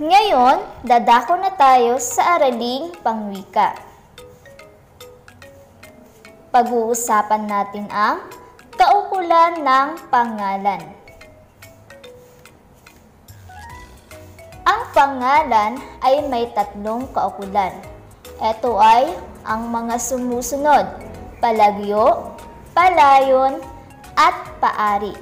Ngayon, dadako na tayo sa araling pangwika. Pag-uusapan natin ang kaukulan ng pangalan. Ang pangalan ay may tatlong kaukulan. Ito ay ang mga sumusunod: palagyo, palayon, at paari.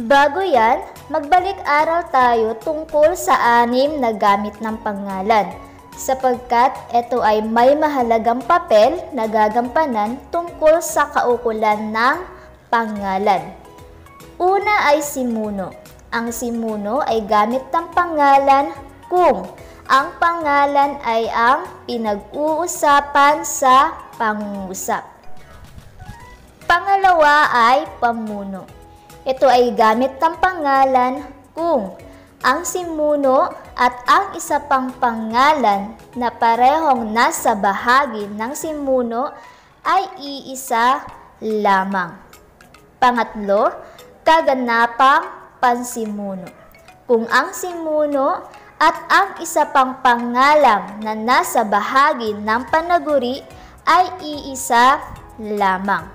Bago yan, magbalik-aral tayo tungkol sa 6 na gamit ng pangalan, sapagkat ito ay may mahalagang papel na gagampanan tungkol sa kaukulan ng pangalan. Una ay simuno. Ang simuno ay gamit ng pangalan kung ang pangalan ay ang pinag-uusapan sa pangungusap. Pangalawa ay pamuno. Ito ay gamit ng pangalan kung ang simuno at ang isa pang pangalan na parehong nasa bahagi ng simuno ay iisa lamang. Pangatlo, kaganapang pansimuno. Kung ang simuno at ang isa pang pangalan na nasa bahagi ng panaguri ay iisa lamang.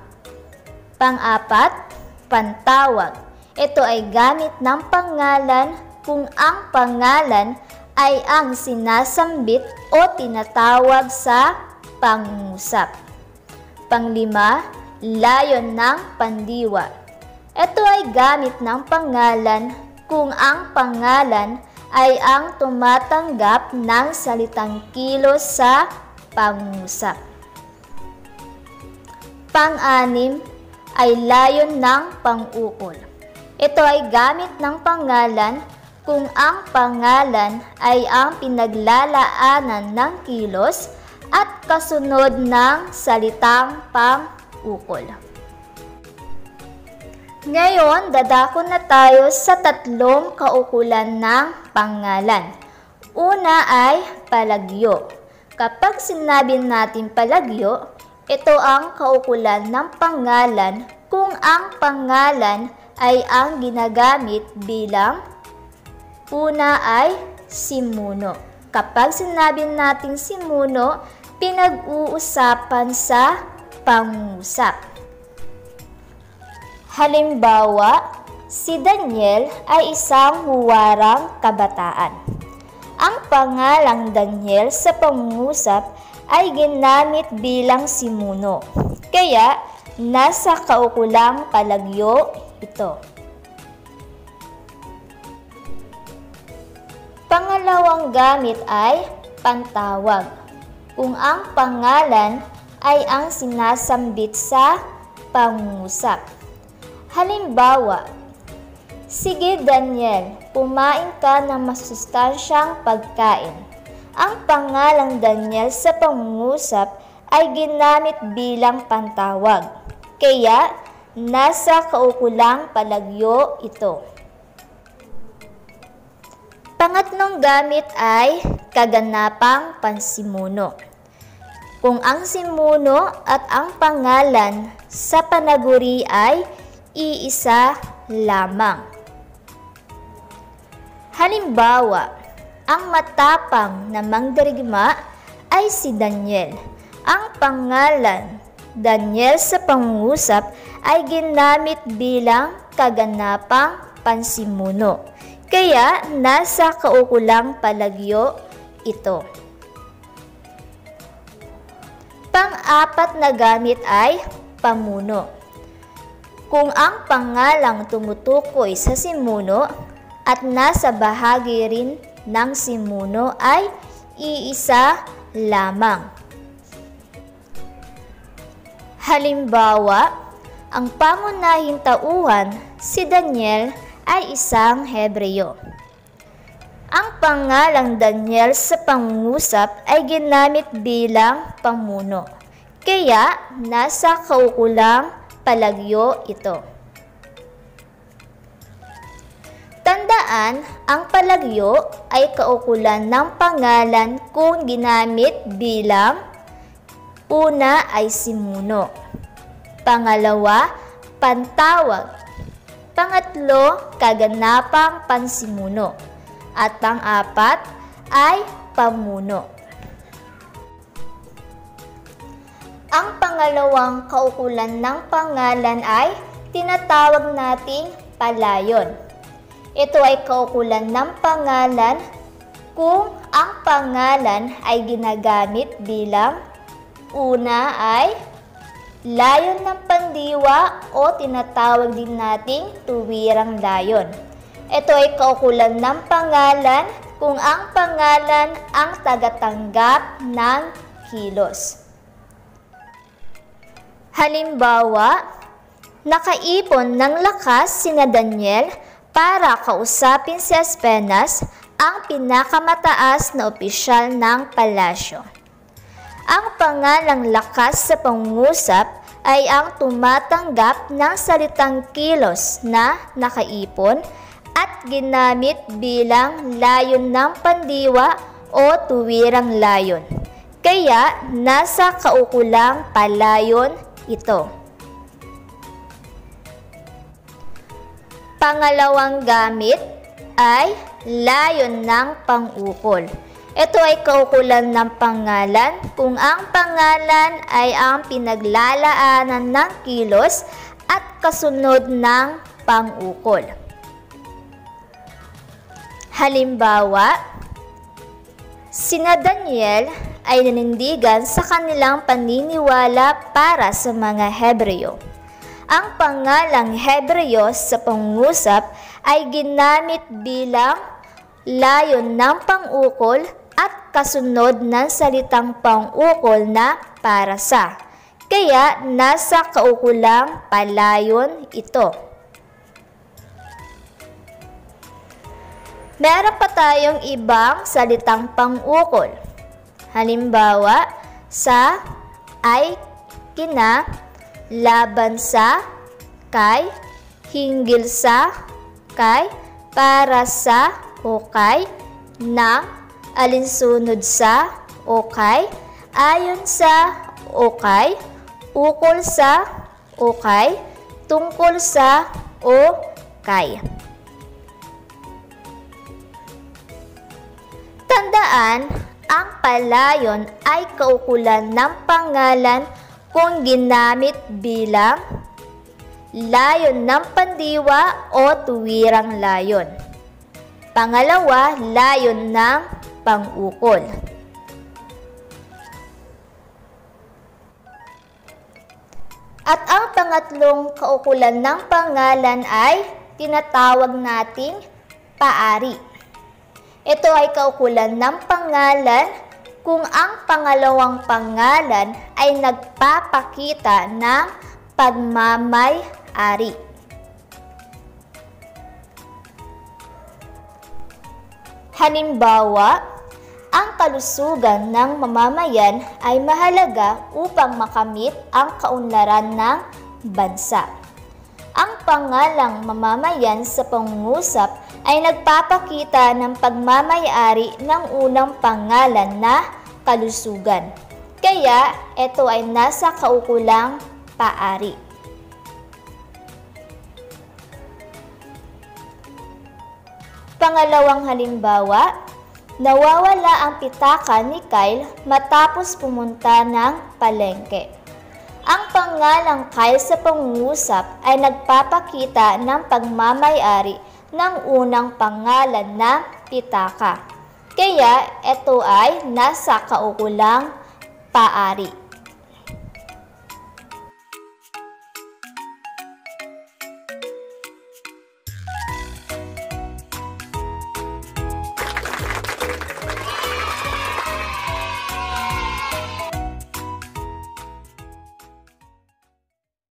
Pang-apat, pantawag. Ito ay gamit ng pangalan kung ang pangalan ay ang sinasambit o tinatawag sa pangungusap. Panglima, layon ng pandiwa. Ito ay gamit ng pangalan kung ang pangalan ay ang tumatanggap ng salitang kilos sa pangungusap. Pang-anim ay layon ng pang-ukol. Ito ay gamit ng pangalan kung ang pangalan ay ang pinaglalaanan ng kilos at kasunod ng salitang pang-ukol. Ngayon, dadako na tayo sa 3 kaukulan ng pangalan. Una ay palagyo. Kapag sinabi natin palagyo, ito ang kaukulan ng pangalan kung ang pangalan ay ang ginagamit bilang una ay simuno. Kapag sinabi natin simuno, pinag-uusapan sa pangungusap. Halimbawa, si Daniel ay isang huwarang kabataan. Ang pangalang Daniel sa pangungusap ay ginamit bilang simuno, kaya nasa kaukulang palagyo ito. Pangalawang gamit ay pantawag. Kung ang pangalan ay ang sinasambit sa pangungusap. Halimbawa, sige Daniel, kumain ka ng masustansyang pagkain. Ang pangalang Daniel sa pangungusap ay ginamit bilang pantawag, kaya nasa kaukulang palagyo ito. Pangatlong gamit ay kaganapang pansimuno. Kung ang simuno at ang pangalan sa panaguri ay iisa lamang. Halimbawa, ang matapang na mangdirigma ay si Daniel. Ang pangalan Daniel sa pangungusap ay ginamit bilang kaganapang pansimuno, kaya nasa kaukulang palagyo ito. Pang-apat na gamit ay pamuno. Kung ang pangalang tumutukoy sa simuno at nasa bahagi rin ng simuno ay iisa lamang. Halimbawa, ang pangunahing tauhan, si Daniel, ay isang Hebreo. Ang pangalang Daniel sa pangungusap ay ginamit bilang pamuno, kaya nasa kaukulang palagyo ito. Tandaan, ang palagyo ay kaukulan ng pangalan kung ginamit bilang una ay simuno, pangalawa, pantawag, pangatlo, kaganapang pansimuno, At pang-apat ay pamuno. Ang pangalawang kaukulan ng pangalan ay tinatawag nating palayon. Ito ay kaukulan ng pangalan kung ang pangalan ay ginagamit bilang una ay layon ng pandiwa o tinatawag din nating tuwirang layon. Ito ay kaukulan ng pangalan kung ang pangalan ang tagatanggap ng kilos. Halimbawa, nakaipon ng lakas sina Daniel para kausapin si Aspenas, ang pinakamataas na opisyal ng palasyo. Ang pangalang lakas sa pangungusap ay ang tumatanggap ng salitang kilos na nakaipon at ginamit bilang layon ng pandiwa o tuwirang layon. Kaya nasa kaukulang palayon ito. Pangalawang gamit ay layon ng pang-ukol. Ito ay kaukulan ng pangalan kung ang pangalan ay ang pinaglalaanan ng kilos at kasunod ng pang-ukol. Halimbawa, sina Daniel ay nanindigan sa kanilang paniniwala para sa mga Hebreo. Ang pangalang Hebreo sa pangungusap ay ginamit bilang layon ng pang-ukol at kasunod ng salitang pang-ukol na para sa. Kaya nasa kaukulang palayon ito. Meron pa tayong ibang salitang pang-ukol. Halimbawa, sa ay kina, laban sa, kay, hinggil sa, kay, para sa, o kay, ng, alinsunod sa, o kay, ayon sa, o kay, ukol sa, o kay, tungkol sa, o kay. Tandaan, ang palayon ay kaukulan ng pangalan kung ginamit bilang layon ng pandiwa o tuwirang layon. Pangalawa, layon ng pang-ukol. At ang pangatlong kaukulan ng pangalan ay tinatawag nating paari. Ito ay kaukulan ng pangalan kung ang pangalawang pangalan ay nagpapakita ng pagmamay-ari. Halimbawa, ang kalusugan ng mamamayan ay mahalaga upang makamit ang kaunlaran ng bansa. Ang pangalang mamamayan sa pangungusap ay nagpapakita ng pagmamay-ari ng unang pangalan na kalusugan. Kaya ito ay nasa kaukulang paari. Pangalawang halimbawa, nawawala ang pitaka ni Kyle matapos pumunta ng palengke. Ang pangalang Kyle sa pangungusap ay nagpapakita ng pagmamay-ari ng unang pangalan na pitaka. Kaya ito ay nasa kaukulang paari.